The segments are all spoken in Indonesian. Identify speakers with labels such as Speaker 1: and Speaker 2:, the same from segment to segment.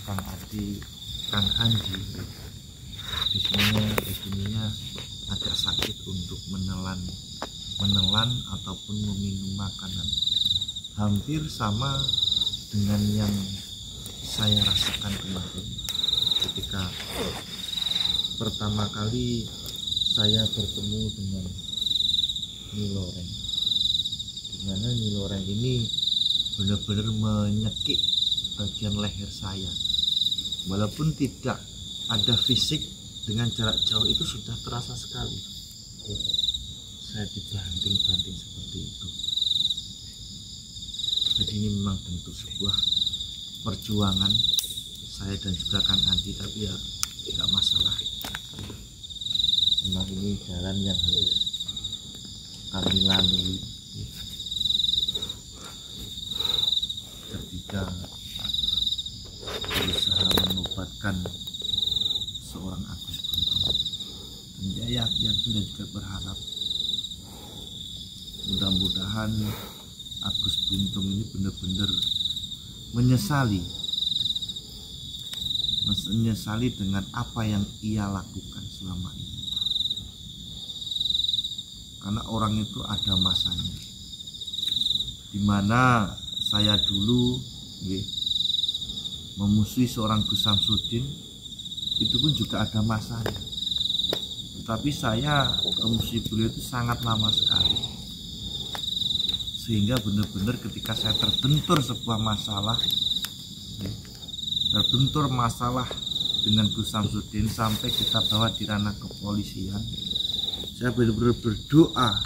Speaker 1: Kang Adi, Kang Anji, di sininya agak sakit untuk menelan ataupun meminum makanan. Hampir sama dengan yang saya rasakan kemarin ketika pertama kali saya bertemu dengan mie loreng, dimana mie loreng ini benar-benar menyekik bagian leher saya. Walaupun tidak ada fisik, dengan jarak jauh itu sudah terasa sekali. Saya dibanting-banting seperti itu. Jadi ini memang bentuk sebuah perjuangan saya dan juga Kang Andi, tapi ya tidak masalah. Memang ini jalan yang harus kami lalui ketika berusaha menobatkan seorang Agus Buntung. Dan saya yakin dan juga berharap mudah-mudahan Agus Buntung ini benar-benar menyesali dengan apa yang ia lakukan selama ini. Karena orang itu ada masanya, dimana saya dulu memusuhi seorang Gus Samsudin, itu pun juga ada masanya. Tetapi saya memusuhi beliau itu sangat lama sekali, sehingga benar-benar ketika saya terbentur sebuah masalah, dengan Gus Samsudin sampai kita bawa di ranah kepolisian, saya benar-benar berdoa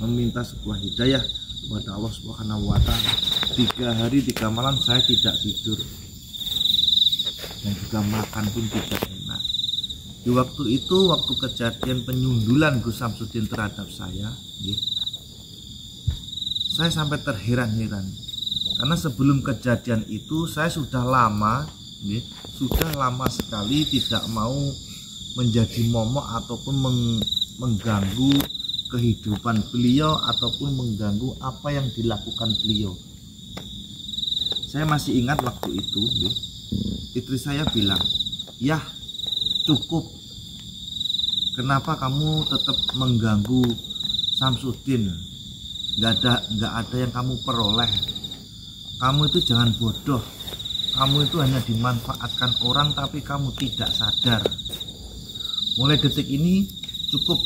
Speaker 1: meminta sebuah hidayah kepada Allah Subhanahu wa Ta'ala. 3 hari 3 malam saya tidak tidur dan juga makan pun tidak enak. Di waktu itu, waktu kejadian penyundulan Gus Samsudin terhadap saya sampai terheran-heran, karena sebelum kejadian itu saya sudah lama sekali tidak mau menjadi momok ataupun mengganggu kehidupan beliau ataupun mengganggu apa yang dilakukan beliau. Saya masih ingat waktu itu istri saya bilang, "Yah, cukup. Kenapa kamu tetap mengganggu Samsudin? Nggak ada yang kamu peroleh. Kamu itu jangan bodoh. Kamu itu hanya dimanfaatkan orang tapi kamu tidak sadar. Mulai detik ini cukup.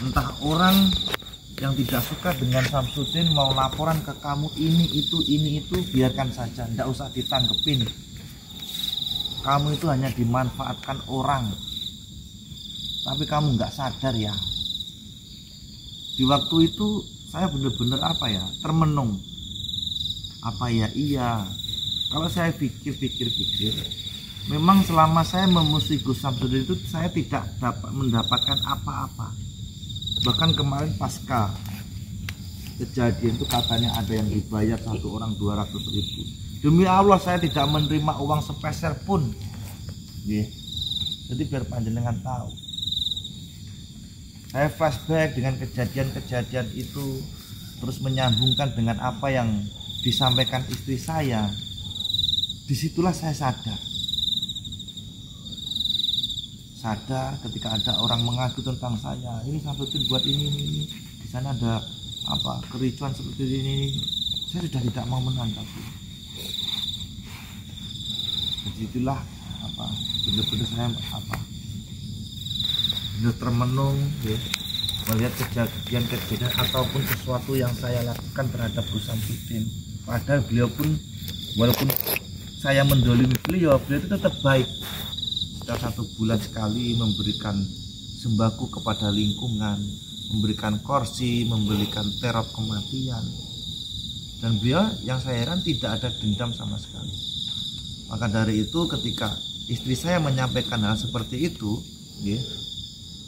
Speaker 1: Entah orang yang tidak suka dengan Samsudin mau laporan ke kamu ini itu biarkan saja, tidak usah ditanggepin. Kamu itu hanya dimanfaatkan orang, tapi kamu nggak sadar ya." Di waktu itu saya benar-benar termenung. Iya, kalau saya pikir, memang selama saya memusuhi Gus Samsudin itu saya tidak dapat mendapatkan apa-apa. Bahkan kemarin pasca kejadian itu katanya ada yang dibayar satu orang 200.000. Demi Allah saya tidak menerima uang sepeser pun. Jadi biar panjenengan tahu. Saya flashback dengan kejadian-kejadian itu, terus menyambungkan dengan apa yang disampaikan istri saya. Disitulah saya sadar ketika ada orang mengadu tentang saya, ini Samsudin buat ini, di sana ada kericuan seperti ini. Saya sudah tidak mau menanggapi. Jadi itulah benar-benar saya benar termenung melihat kejadian ataupun sesuatu yang saya lakukan terhadap Gus Samsudin. Padahal beliau pun, walaupun saya mendolimi beliau itu tetap baik. Sudah 1 bulan sekali memberikan sembako kepada lingkungan, memberikan kursi, memberikan terop kematian. Dan beliau, yang saya heran, tidak ada dendam sama sekali. Maka dari itu ketika istri saya menyampaikan hal seperti itu,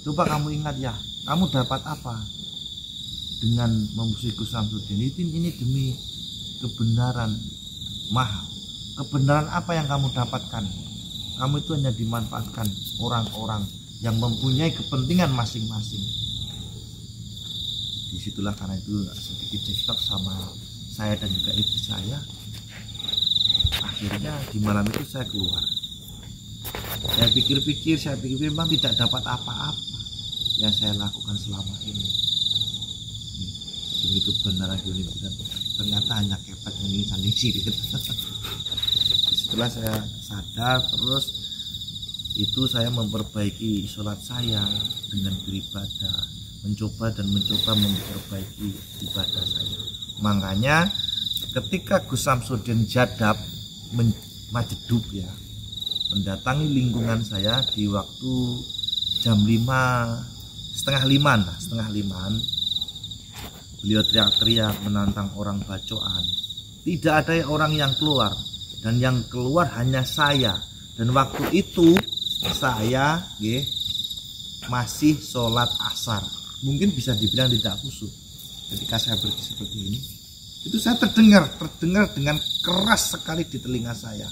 Speaker 1: coba kamu ingat ya, kamu dapat apa dengan memusuhi Gus Samsudin? Ini demi kebenaran mahal. Kebenaran apa yang kamu dapatkan? Kamu itu hanya dimanfaatkan orang-orang yang mempunyai kepentingan masing-masing. Disitulah karena itu sedikit cekcok sama saya dan juga istri saya. akhirnya di malam itu saya keluar. Saya pikir-pikir memang tidak dapat apa-apa yang saya lakukan selama ini. Begitu benar akhirnya ternyata hanya kepet ini sanding siri. Setelah saya sadar, terus itu saya memperbaiki sholat saya dengan beribadah, mencoba memperbaiki ibadah saya. Makanya ketika Gus Samsudin Jadab Majedub ya mendatangi lingkungan saya di waktu jam 5, setengah limaan, beliau teriak-teriak menantang orang bacoan. Tidak ada orang yang keluar, dan yang keluar hanya saya. Dan waktu itu saya masih sholat asar, mungkin bisa dibilang tidak khusyuk. Ketika saya berdiri seperti ini, itu saya terdengar dengan keras sekali di telinga saya,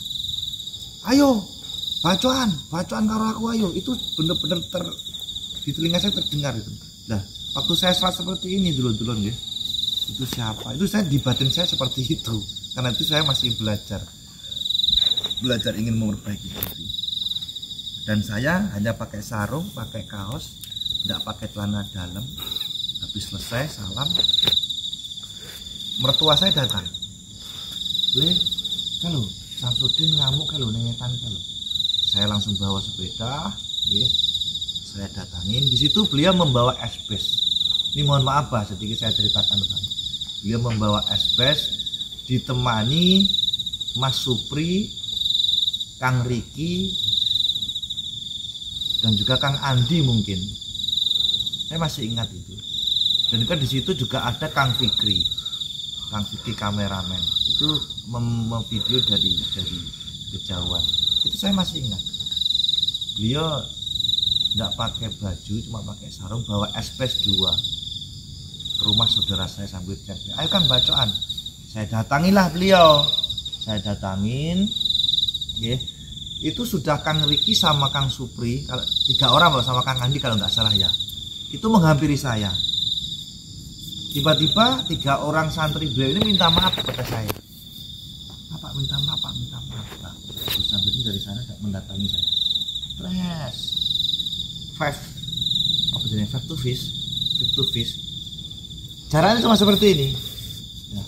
Speaker 1: ayo bacoan karo aku, ayo. Itu benar-benar di telinga saya terdengar itu. Nah, waktu saya sholat seperti ini dulu ya, itu siapa? Itu saya di batin saya seperti itu. Karena itu saya masih belajar ingin memperbaiki diri. Dan saya hanya pakai sarung, pakai kaos, tidak pakai celana dalam. Habis selesai salam, mertua saya datang. Kalau Samsudin ngamuk kalau nengetan kalau. Saya langsung bawa sepeda, saya datangin. Di situ beliau membawa esbes. Ini mohon maaf sedikit saya ceritakan Bang. Beliau membawa esbes ditemani Mas Supri, Kang Riki, dan juga Kang Andi mungkin. Saya masih ingat itu. Dan juga di situ juga ada Kang Fikri kameramen. Itu memvideo dari kejauhan. Itu saya masih ingat. Beliau tidak pakai baju, cuma pakai sarung, bawa esbes 2 ke rumah saudara saya sambil teriak, ayo Kang bacoan. Saya datangilah beliau. Saya datangin, itu sudah Kang Riki sama Kang Supri, kalau 3 orang sama Kang Andi kalau nggak salah ya, itu menghampiri saya. Tiba-tiba 3 orang santri beliau ini minta maaf kepada saya. Pak, minta maaf Pak. Terus sampai ini dari sana tidak mendatangi saya. Five to fish. Caranya cuma seperti ini. Ya.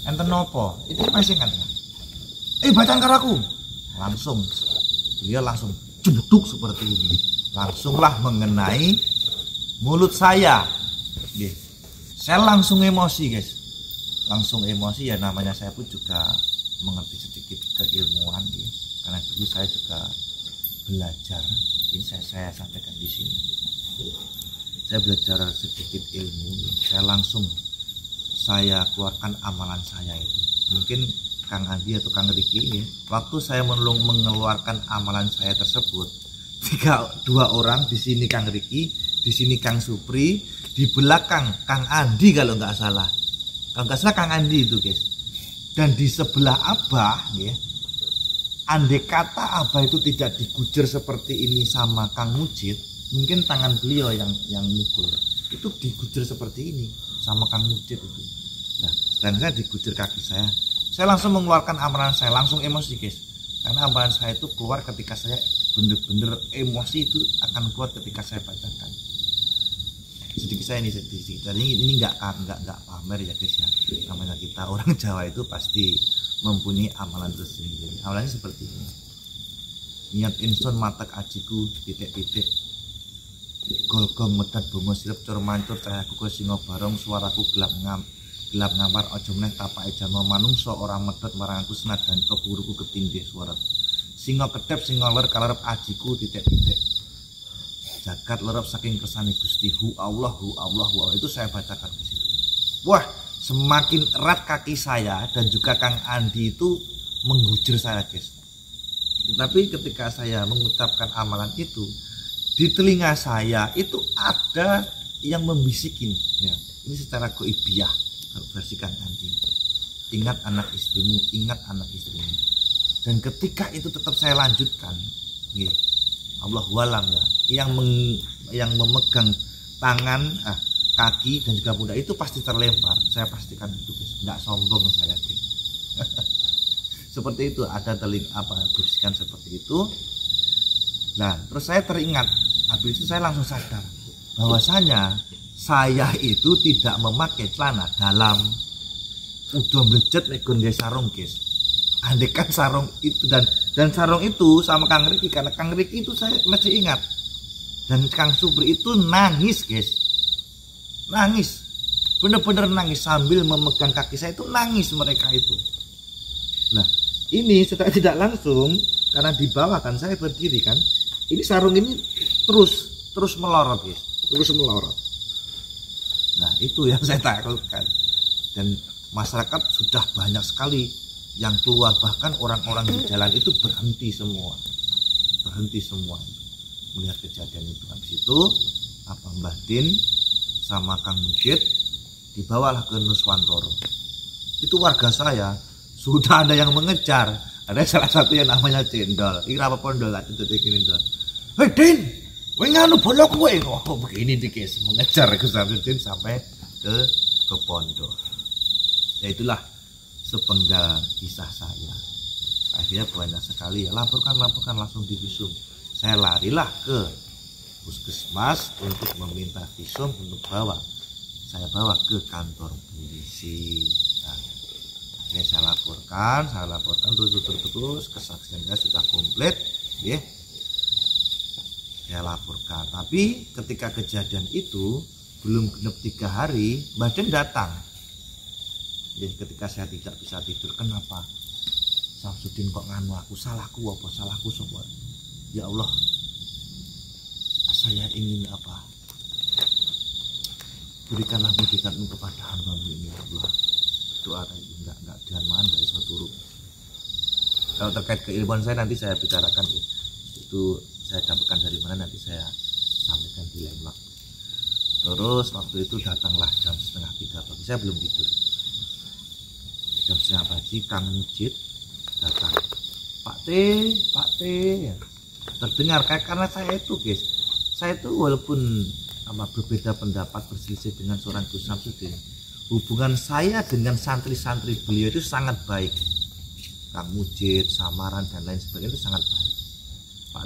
Speaker 1: Enten nopo, itu masih kan? Bacaan karaku. Dia langsung jeduk seperti ini. Langsunglah mengenai mulut saya. Saya langsung emosi guys. Ya, namanya saya pun juga mengerti sedikit keilmuan karena dulu saya juga belajar. Ini saya sampaikan di sini. Saya belajar sedikit ilmu. Saya keluarkan amalan saya itu. Mungkin Kang Andi atau Kang Riki waktu saya mengeluarkan amalan saya tersebut, 2 orang di sini Kang Riki, di sini Kang Supri, di belakang Kang Andi kalau nggak salah Kang Andi itu guys. Dan di sebelah Abah andai kata Abah itu tidak digujur seperti ini sama Kang Mujid, mungkin tangan beliau yang mukul itu digujur seperti ini sama Kang Mujid itu. Nah, dan saya digujur kaki saya langsung mengeluarkan amalan saya, langsung emosi guys. Karena amalan saya itu keluar ketika saya bener-bener emosi, itu akan keluar ketika saya bacakan. Sedikit saya ini nggak pamer ya guys ya. Namanya kita orang Jawa itu pasti mempunyai amalan tersendiri. Amalannya seperti ini. Niat insun matek ajiku titik-titik. Golgong medat bongo sirep cur mancur cahayaku ke singo barong suaraku gelap ngamar aja meneh tapake jama manungsa ora medhot marang aku senajan to guruku ketindih suara. Singo kedep singo ler kalerep ajiku titik-titik. Jagat lerep saking kersane Gusti hu Allah. Itu saya bacakan di situ. Wah, semakin erat kaki saya dan juga Kang Andi itu menggujur saya guys. Tetapi ketika saya mengucapkan amalan itu, di telinga saya itu ada yang membisikin ya. Ini secara goibiyah versi Kang Andi. Ingat anak istrimu. Dan ketika itu tetap saya lanjutkan, Allahualam ya, yang memegang tangan, kaki dan juga pundak itu pasti terlempar. Saya pastikan itu guys, tidak sombong saya guys. seperti itu, ada bisikan seperti itu. Nah terus saya teringat, habis itu saya langsung sadar bahwasanya saya itu tidak memakai celana dalam. Udah melejet negon nggih sarung guys. Andekan sarung itu dan sarung itu sama Kang Riki, karena Kang Riki itu saya masih ingat, dan Kang Supri itu nangis guys, nangis, bener-bener nangis sambil memegang kaki saya, itu nangis mereka itu. Nah ini setelah tidak langsung, karena di bawah kan saya berdiri kan, ini sarung ini terus melorot guys, terus melorot. Nah itu yang saya takutkan, dan masyarakat sudah banyak sekali yang keluar, bahkan orang-orang di jalan itu berhenti semua melihat kejadian itu. Habis itu Mbah Din sama Kang Mujid dibawalah ke Nuswantoro. Itu warga saya sudah ada yang mengejar, ada salah satu yang namanya Cendol, apa Pondol lah itu Cendol. Hei Din, kowe nganu bolok kowe. Oh begini dikis, mengejar Gus Samsudin sampai ke pondok. Ya itulah sepenggal kisah saya. Akhirnya banyak sekali ya, laporkan langsung di visum. Saya larilah ke puskesmas untuk meminta visum untuk saya bawa ke kantor polisi. Nah, akhirnya saya laporkan terus kesaksian saya sudah komplit, ya. Saya laporkan. Tapi ketika kejadian itu belum genap 3 hari, Mbah Den datang. Jadi ketika saya tidak bisa tidur, kenapa Samsudin kok nganu aku, salahku sopo? Ya Allah, saya ingin berikanlah mujizatmu kepada hamba-Mu ini ya Allah. Doa tadi enggak dianmaan, enggak iso turu. Kalau terkait keilmuan saya nanti saya bicarakan ya. Itu saya dapatkan dari mana nanti saya sampaikan di lain waktu. Terus waktu itu datanglah jam 2:30 pagi, saya belum tidur. Jam 2:30 pagi Kang Mujid datang. Pak T, terdengar karena saya itu guys, saya itu walaupun berbeda pendapat, berselisih dengan seorang Gus Samsudin, hubungan saya dengan santri-santri beliau itu sangat baik. Kang Mujid, Samaran dan lain sebagainya itu sangat baik. Pak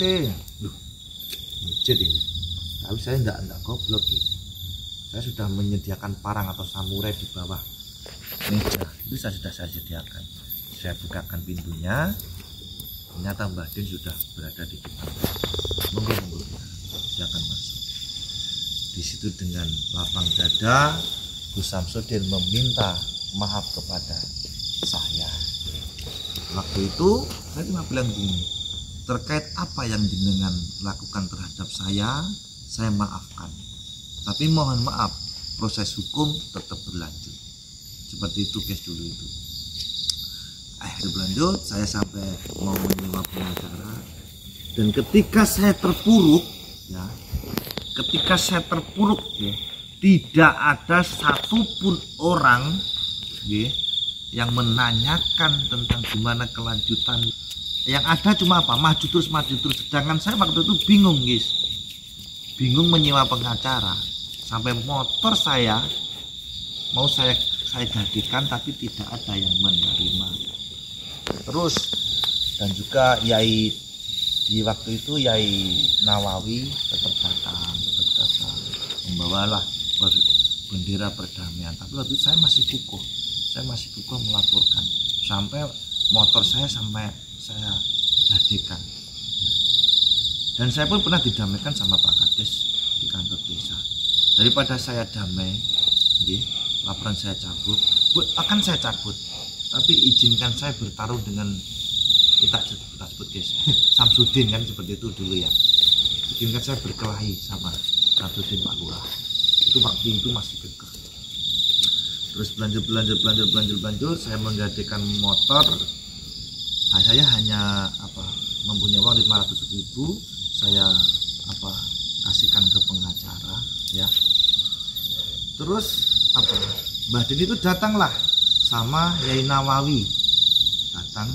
Speaker 1: T, loh, Mujid ini. Tapi saya enggak goblok guys. Saya sudah menyediakan parang atau samurai di bawah meja, itu sudah saya sediakan. Saya bukakan pintunya, ternyata Mbah Din sudah berada di depan. Monggo silakan masuk. Di situ dengan lapang dada Gus Samsudin meminta maaf kepada saya. Waktu itu saya cuma bilang gini, terkait apa yang jenengan lakukan terhadap saya maafkan. Tapi mohon maaf, proses hukum tetap berlanjut. Seperti itu guys dulu itu. Akhirnya berlanjut, saya sampai mau menyewa pengacara, dan ketika saya terpuruk ya, tidak ada satupun orang ya, yang menanyakan tentang gimana kelanjutan. Yang ada cuma maju terus. Sedangkan saya waktu itu bingung menyewa pengacara, sampai motor saya mau saya jadikan tapi tidak ada yang menerima. Terus dan juga Yai di waktu itu Yai Nawawi tetap datang membawalah bendera perdamaian. Tapi waktu itu saya masih kukuh melaporkan, sampai motor saya jadikan. Dan saya pun pernah didamaikan sama Pak Kades di kantor desa. Daripada saya damai, laporan saya cabut, akan saya cabut. Tapi izinkan saya bertarung dengan kita sebut guys, Samsudin kan seperti itu dulu ya. Izinkan saya berkelahi sama Samsudin Pak Lurah. Itu waktu itu masih kekeh. Terus berlanjut, saya menggantikan motor. Saya hanya mempunyai uang 500.000, saya kasihkan ke pengacara ya. Terus Mbah Din itu datanglah sama Yai Nawawi, datang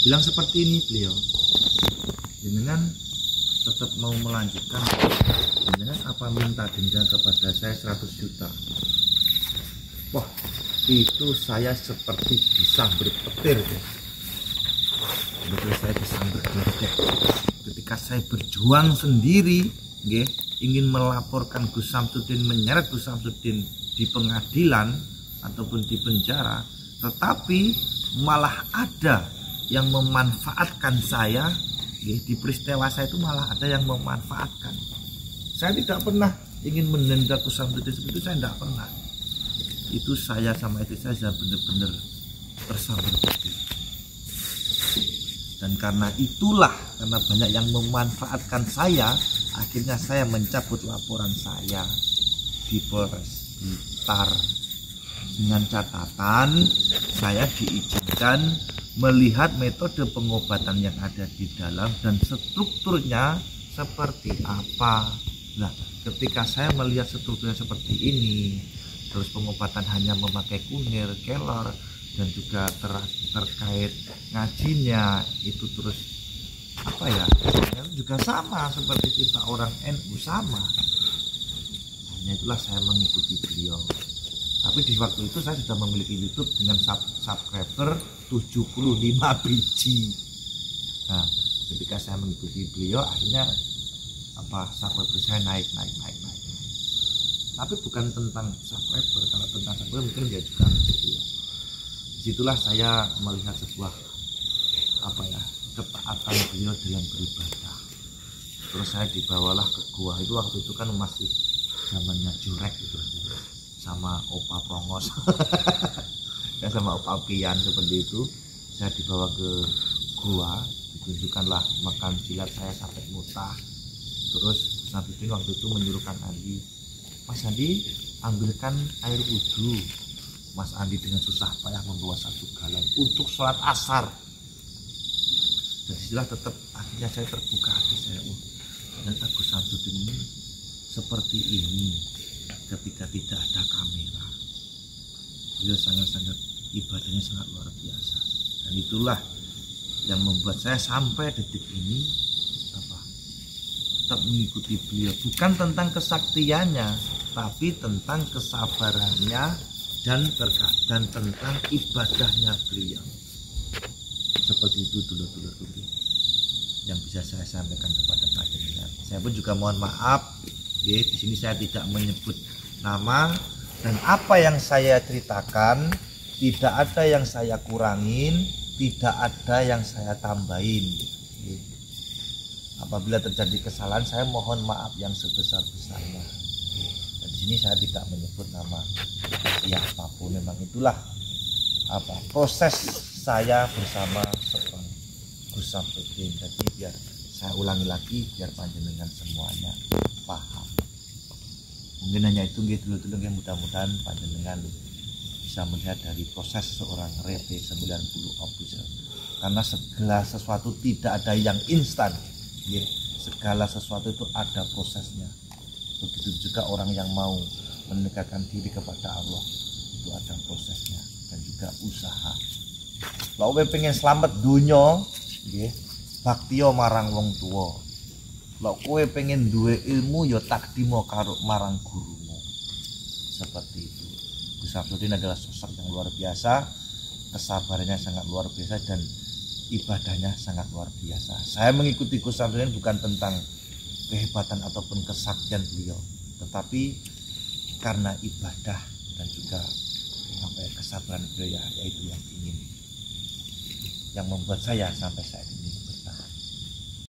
Speaker 1: bilang seperti ini, beliau jenengan tetap mau melanjutkan, jenengan minta denda kepada saya 100 juta. Wah, itu saya seperti disambar petir. Betul, saya disambar gledek. Ketika saya berjuang sendiri, ingin melaporkan Gus Samsudin, menyeret Gus Samsudin di pengadilan ataupun di penjara, tetapi malah ada yang memanfaatkan saya. Di peristiwa saya itu malah ada yang memanfaatkan. Saya tidak pernah ingin menendang Gus Samsudin seperti itu, saya tidak pernah. Itu saya sama istri saya benar-benar tersambar petir. Dan karena itulah, karena banyak yang memanfaatkan saya, akhirnya saya mencabut laporan saya di Polres Blitar dengan catatan saya diizinkan melihat metode pengobatan yang ada di dalam dan strukturnya seperti apa. Nah, ketika saya melihat strukturnya seperti ini, terus pengobatan hanya memakai kunir, kelor, dan juga terkait ngajinya itu terus juga sama seperti kita orang NU sama. Hanya itulah saya mengikuti beliau. Tapi di waktu itu saya sudah memiliki YouTube dengan subscriber 75 biji. Nah, ketika saya mengikuti beliau, akhirnya subscriber saya naik. Tapi bukan tentang subscriber. Kalau tentang subscriber mungkin dia juga gitu ya. Disitulah saya melihat sebuah ketaatan beliau dalam beribadah. Terus saya dibawalah ke gua. Itu waktu itu kan masih zamannya Jurek gitu, sama Opa Prongos ya, sama Opa Pian seperti itu. Saya dibawa ke gua, ditunjukkanlah makan silat saya sampai mutah. Terus Samsudin waktu itu menyuruhkan Andi, Mas Andi ambilkan air wudhu. Mas Andi dengan susah payah membawa 1 galon untuk sholat asar. Dan disitulah tetap akhirnya saya terbuka hati saya, ternyata Gus Samsudin ini seperti ini ketika tidak ada kamera. Beliau sangat-sangat ibadahnya sangat luar biasa. Dan itulah yang membuat saya sampai detik ini tetap mengikuti beliau. Bukan tentang kesaktiannya, tapi tentang kesabarannya dan tentang ibadahnya beliau. Seperti itu dulur-dulur yang bisa saya sampaikan kepada panjenengan. Saya pun juga mohon maaf, di sini saya tidak menyebut nama, dan apa yang saya ceritakan tidak ada yang saya kurangin, tidak ada yang saya tambahin. Apabila terjadi kesalahan, saya mohon maaf yang sebesar-besarnya. Dan di sini saya tidak menyebut nama siapapun. Memang itulah proses saya bersama seorang Gus Samsudin. Jadi biar saya ulangi lagi, biar panjenengan semuanya paham. Mungkin hanya itu dulu yang mudah-mudahan panjenengan bisa melihat dari proses seorang Rete 90 official. Karena segala sesuatu tidak ada yang instan. Segala sesuatu itu ada prosesnya. Begitu juga orang yang mau mendekatkan diri kepada Allah, itu ada prosesnya dan juga usaha. Kalau pengen selamat dunia, baktio marang wong tua. Kalau kowe pengen duwe ilmu, ya takdimo karo marang gurumu. Seperti itu. Gus Samsudin adalah sosok yang luar biasa, kesabarannya sangat luar biasa, dan ibadahnya sangat luar biasa. Saya mengikuti Gus Samsudin bukan tentang kehebatan ataupun kesaktian beliau, tetapi karena ibadah dan juga kesabaran beliau, yaitu yang membuat saya sampai